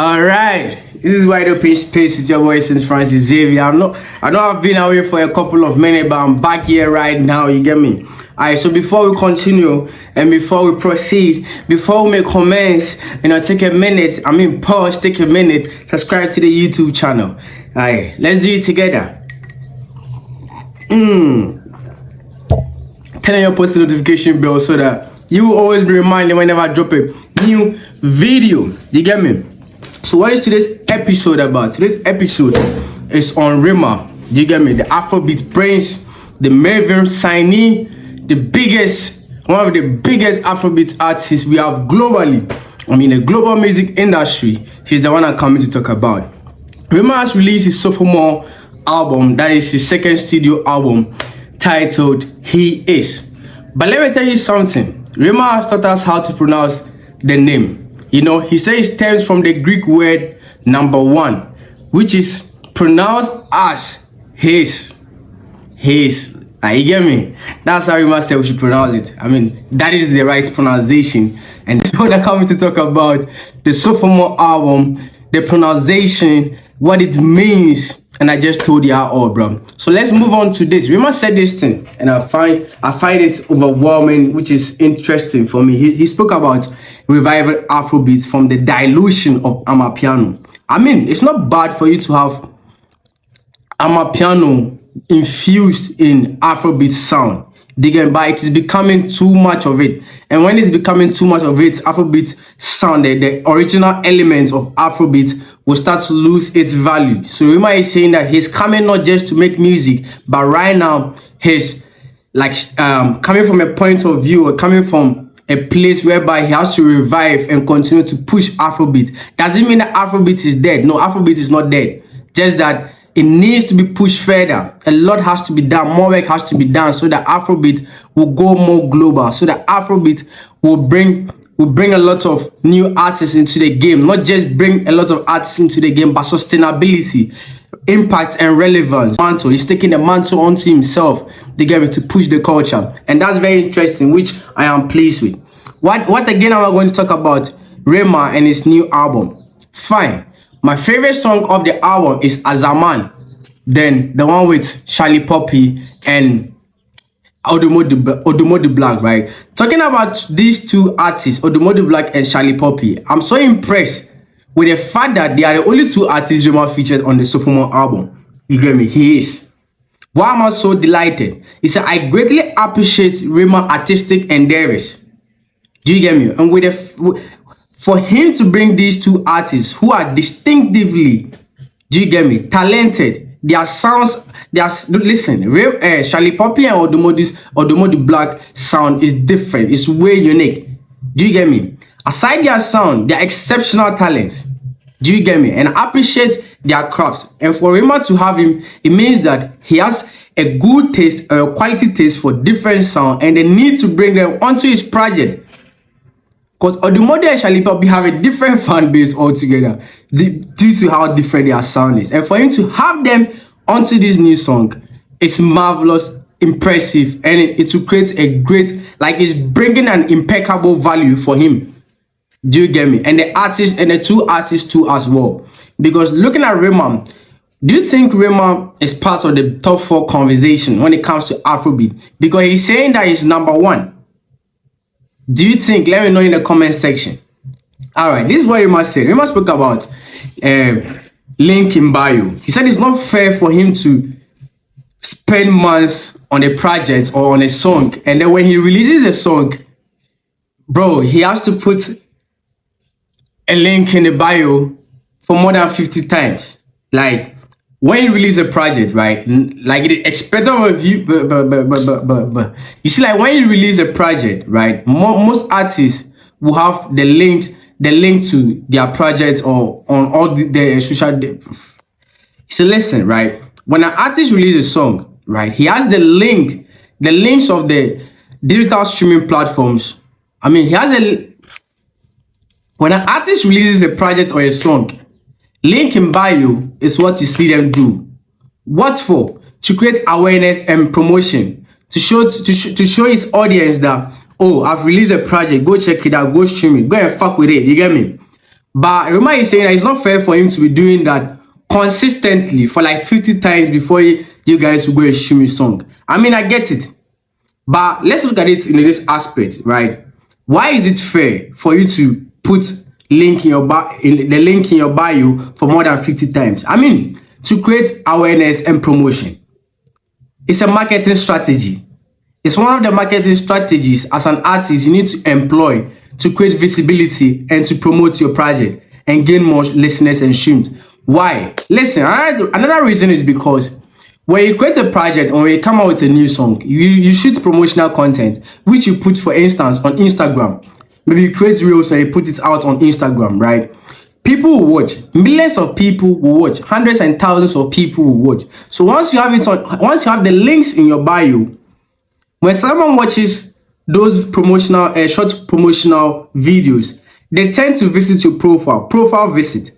All right, this is Wide Open Space with your boy since Francis Xavier. I know I've been away for a couple of minutes, but I'm back here right now. You get me? Alright, so before we continue and before we proceed, before we make comments, take a minute. Pause, take a minute, subscribe to the YouTube channel. Alright, let's do it together. Turn on your post notification bell so that you will always be reminded whenever I drop a new video. You get me? So what is today's episode about? Today's episode is on Rema. You get me? The Afrobeats brains, the Maven signee, one of the biggest Afrobeats artists we have globally. The global music industry. He's the one I'm coming to talk about. Rema has released his sophomore album, that is his second studio album, titled He Is. But let me tell you something. Rema has taught us how to pronounce the name. He says it stems from the Greek word number one, which is pronounced as Heis. Heis. You get me? That's how Rema said we should pronounce it. That is the right pronunciation. And that's what I'm coming to talk about. The sophomore album, the pronunciation, what it means. And I just told you all, bro. So let's move on to this. Rema said this thing, and I find it overwhelming, which is interesting for me. He spoke about reviving Afrobeats from the dilution of Amapiano. It's not bad for you to have Amapiano infused in Afrobeat sound. But it is becoming too much of it. And when it's becoming too much of it, Afrobeat sound, the original elements of Afrobeat will start to lose its value. So Rema is saying that he's coming not just to make music, but right now he's coming from a point of view, or coming from a place whereby he has to revive and continue to push Afrobeat. Doesn't mean that Afrobeat is dead. No, Afrobeat is not dead. Just that it needs to be pushed further. A lot has to be done. More work has to be done so that Afrobeat will go more global. So that Afrobeat will bring a lot of new artists into the game. Not just bring a lot of artists into the game, but sustainability, impact, and relevance. He's taking the mantle onto himself to push the culture. And that's very interesting, which I am pleased with. What again am I going to talk about? Rema and his new album. Fine. My favorite song of the album is Azaman. Then the one with Charlie Poppy and Odomo the Black, right? Talking about these two artists, Odomo the Black and Charlie Poppy, I'm so impressed with the fact that they are the only two artists Rema featured on the sophomore album. You get me? He is. Why am I so delighted? He said, I greatly appreciate Rema artistic endeavors. Do you get me? And for him to bring these two artists who are distinctively, do you get me, talented, their sounds, listen, Charlie Poppy and Odomo the Black sound is different. It's way unique. Do you get me? Aside their sound, they're exceptional talents. Do you get me? And I appreciate their crafts. And for Rema to have him, it means that he has a good taste, a quality taste for different sound, and they need to bring them onto his project. Because Odomo and Charlie Poppy have a different fan base altogether due to how different their sound is. And for him to have them onto this new song, it's marvelous, impressive, and it will create a great, it's bringing an impeccable value for him. Do you get me? And the artists and the two artists too as well. Because looking at Rema, do you think Rema is part of the top 4 conversation when it comes to Afrobeat? Because he's saying that he's number 1. Do you think? Let me know in the comment section. Alright, this is what Rema said. Rema spoke about link in bio. He said it's not fair for him to spend months on a project or on a song, and then when he releases a song, bro, he has to put a link in the bio for more than 50 times. When you release a project, right? The expected of you, but you see, when you release a project, right? Most artists will have the link to their projects or on all the social. So listen, right? When an artist releases a song, right? He has the links of the digital streaming platforms. He has when an artist releases a project or a song, link in bio is what you see them do. What for? To create awareness and promotion. To show his audience that, oh, I've released a project, go check it out, go stream it, go and fuck with it. You get me? But Rema is saying that it's not fair for him to be doing that consistently for like 50 times before you guys will go and stream his song. I mean, I get it. But let's look at it in this aspect, right? Why is it fair for you to put link in the link in your bio for more than 50 times? I mean, to create awareness and promotion. It's a marketing strategy. It's one of the marketing strategies as an artist you need to employ to create visibility and to promote your project and gain more listeners and streams. Why? Listen, another reason is because when you create a project or when you come out with a new song, you shoot promotional content, which you put, for instance, on Instagram. Maybe you create reels and you put it out on Instagram, right? People will watch. Millions of people will watch. Hundreds and thousands of people will watch. So once you have the links in your bio, when someone watches those short promotional videos, they tend to visit your profile visit,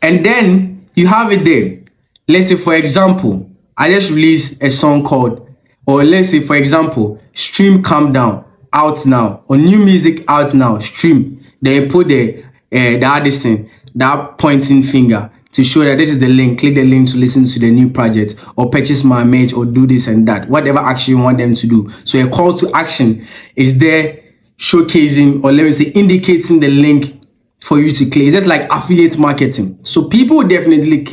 and then you have it there. Let's say, for example, I just released a song called, or let's say, for example, stream Calm Down out now, or new music out now, stream. Then you put the hardest thing, that pointing finger, to show that this is the link. Click the link to listen to the new project or purchase my merch or do this and that, whatever action you want them to do. So a call to action is there, showcasing, or let me say indicating the link for you to click. It's just like affiliate marketing. So people will definitely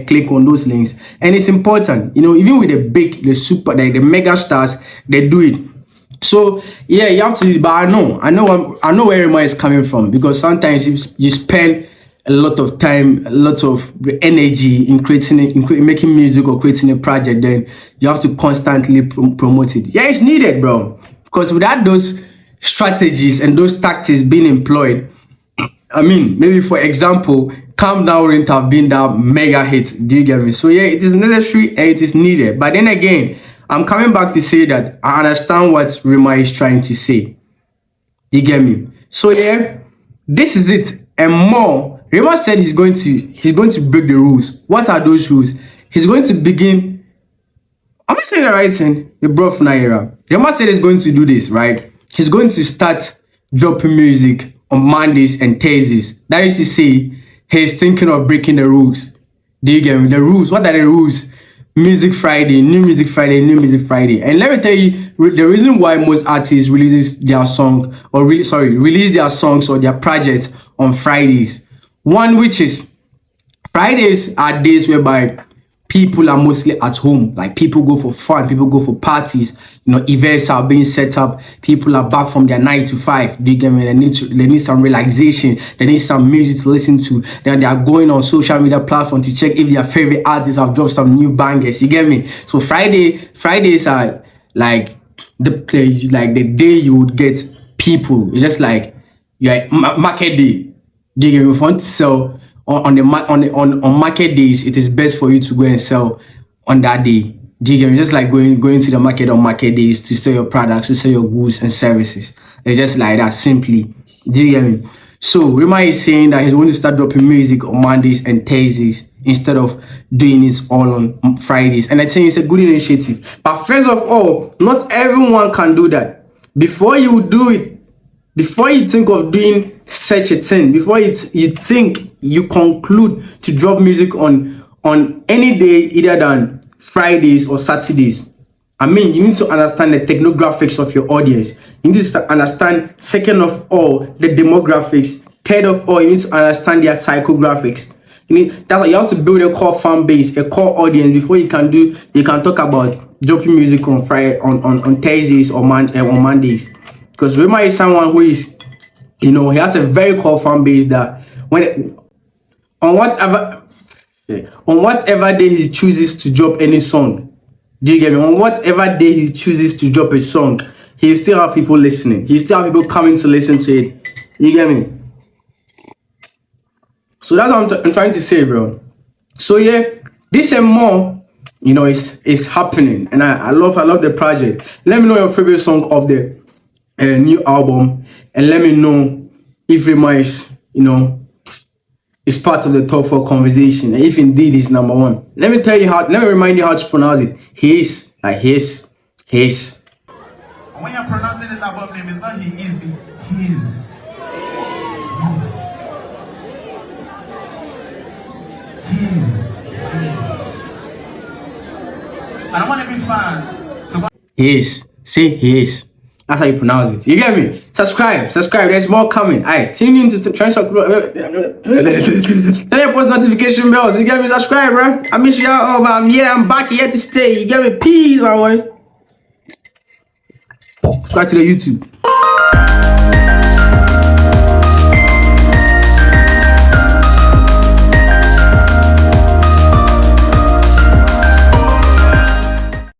click on those links, and it's important, you know, even with the mega stars, they do it. So yeah, you have to, but I know where Rema is coming from, because sometimes you spend a lot of time, a lot of energy in making music or creating a project, then you have to constantly promote it. Yeah, it's needed, bro, because without those strategies and those tactics being employed, I mean, maybe for example, Calm Down wouldn't have been that mega hit. Do you get me? So yeah, it is necessary and it is needed. But then again, I'm coming back to say that I understand what Rema is trying to say. You get me? So yeah, this is it and more. Rema said he's going to break the rules. What are those rules? He's going to begin. Am I saying the right thing? The bro from Naira. Rema said he's going to do this, right? He's going to start dropping music on Mondays and Thursdays. That is to say, he's thinking of breaking the rules. Do you get me? The rules. What are the rules? Music Friday, new music Friday, new music Friday. And let me tell you the reason why most artists release their songs or their projects on Fridays. One, which is Fridays are days whereby people are mostly at home. Like, people go for fun, people go for parties, you know, events are being set up, people are back from their 9 to 5. Do you get me? They need some relaxation, they need some music to listen to. Then they are going on social media platforms to check if their favorite artists have dropped some new bangers. You get me? So Fridays are like the day you would get people. It's just like market day. Do you get me? If you want to sell on market days, it is best for you to go and sell on that day. Do you get me? Just like going to the market on market days to sell your products, to sell your goods and services. It's just like that, simply. Do you get me? So Rema is saying that he's going to start dropping music on Mondays and Thursdays instead of doing it all on Fridays. And I think it's a good initiative. But first of all, not everyone can do that. Before you do it, before you think of doing such a thing, before you think you conclude to drop music on any day either than Fridays or Saturdays, I mean, you need to understand the technographics of your audience. You need to understand, second of all, the demographics. Third of all, you need to understand their psychographics. That's why you have to build a core fan base, a core audience before you can talk about dropping music on Friday, on Thursdays or on Mondays. Because Rema is someone who is, you know, he has a very core fan base that on whatever day he chooses to drop any song, do you get me? On whatever day he chooses to drop a song, he still have people listening. He still have people coming to listen to it. You get me? So that's what I'm trying to say, bro. So yeah, this and more, you know, is happening, and I love the project. Let me know your favorite song of the new album, and let me know if Rema is, you know, is part of the top 4 conversation, and if indeed he's number 1. Let me remind you how to pronounce it. Heis, like Heis. When you're pronouncing this album name, it's not he is, it's his. And I want every fan to Heis. Say Heis. That's how you pronounce it. You get me? Subscribe. There's more coming. Alright, tune in to TrendsO'clock. Turn on post notification bells. You get me? Subscribe, bro. I miss y'all. I'm back here to stay. You get me? Peace, my boy. Subscribe to the YouTube.